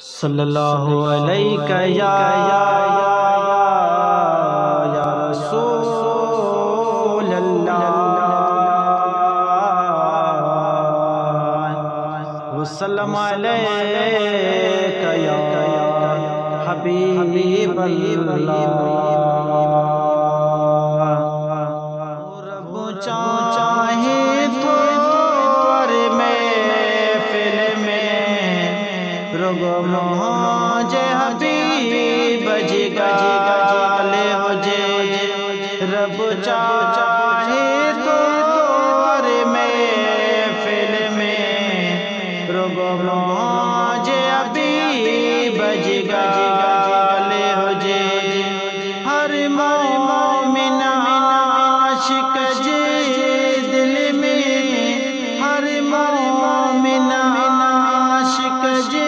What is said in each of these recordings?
सल्लल्लाहु अलैका या रसूल अल्लाह वसल्लम अलैका या हबीब अल्लाह। रब चाहे तो मुझे हबीब जी गाले हो जे रब चाहे तो महफिल में रुगो मुझे हबीब जी गाले हो जे हर मोमिन आशिक जे दिल में हर मोमिन आशिक जे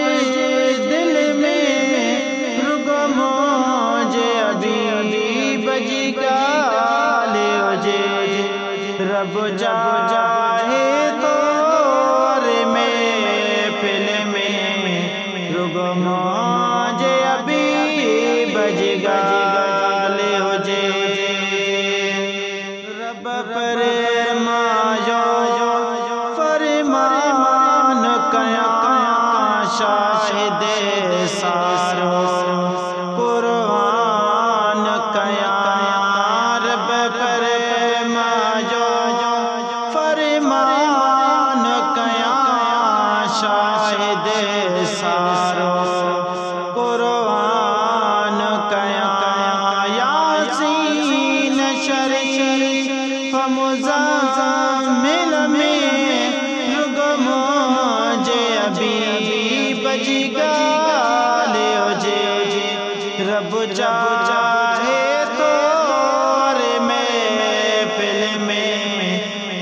रब चाहे तो महफिल में रुगो मुझे हबीब जी गाले हो जे रब पर मायो फरमान कया शाहिद सारो कुरान कया रब पर शाहिद सारो कुरान कया यासीन शरीफ मुज़म्मिल में रुगो मुझे हबीब जी गाले हो जे रब चाहे तो महफिल में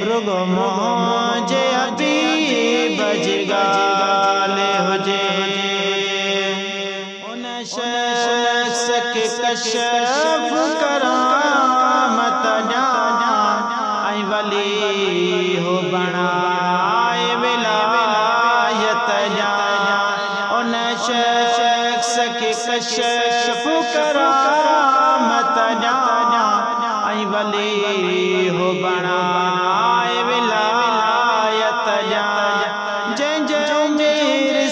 रुगो मुझे हबीब जी गाले हो जे उन शख्स के कशफ करामत आई वली हो बनाए विलायत उन शख्स के कशफ करामत आई वली हो बनाए विलायत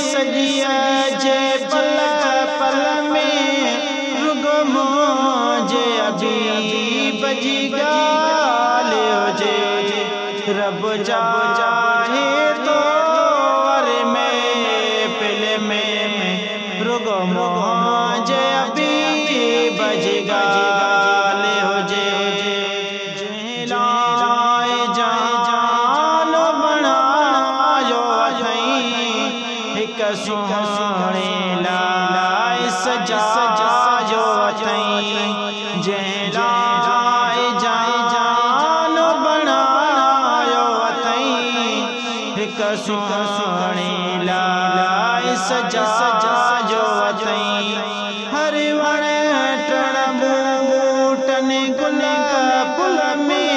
सजिया जे पल पल में रुगो मुझे हबीब जी गाले हो जे रब चाहे तो महफिल में रुगो मुझे हबीब जी गाले हो जे लाए जानो बनायो एक सोहणे लाए सजायो जे लाए जानो बनायो एक सोहणे लाए सजायो हर वण टण बूटन गुल फुल में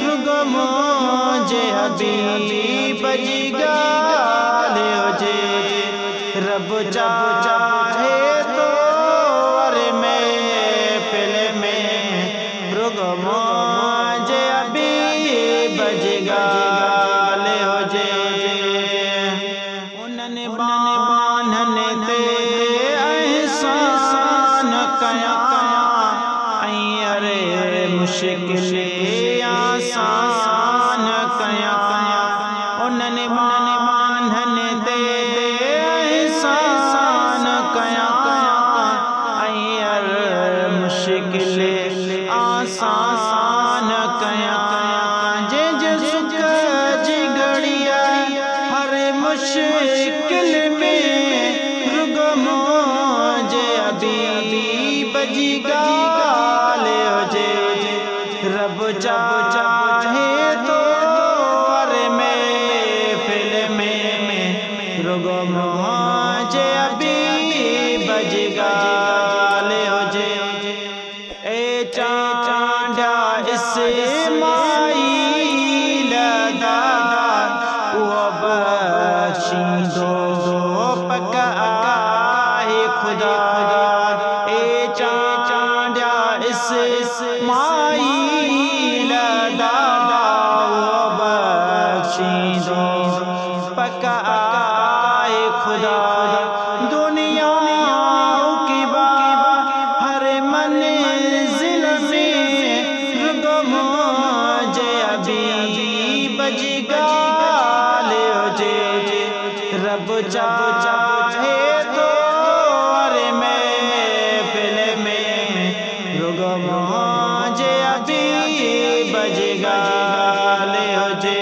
रुगो मुझे हबीब जी गाले हो जे रब चाहे तो महफिल में रुगो मुझे हबीब जी गाले हो जे उन्हनि बान्हन ते एहसान कया अरे मुश्किल आसान कया उन्हनि बान्हन ते एहसान कया मुश्किल आसान कया जे सुख जी घड़िया हर मुश्किल में रुगो मुझे हबीब जी गाले हो जे रब चाहे तो महफिल में रुगो मुझे हबीब जी गाले हो जे ए चांदा इस्माइल दादा वो बख्शी दो पका चाहे तो अरे महफिल में रुगो मुझे अभी बजगा ले हो जे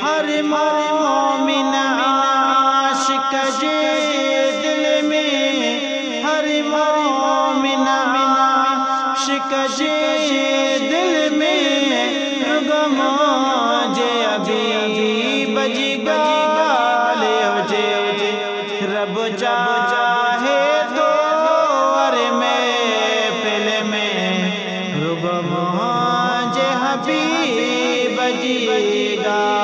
हर मोमिन आशिक जे दिल में हर मोमिन आशिक जे दिल में रुगो मुझे अभी बजगा ले हो जे रब चाहे तो अरे महफिल में रुगो मुझे हबीब बजगा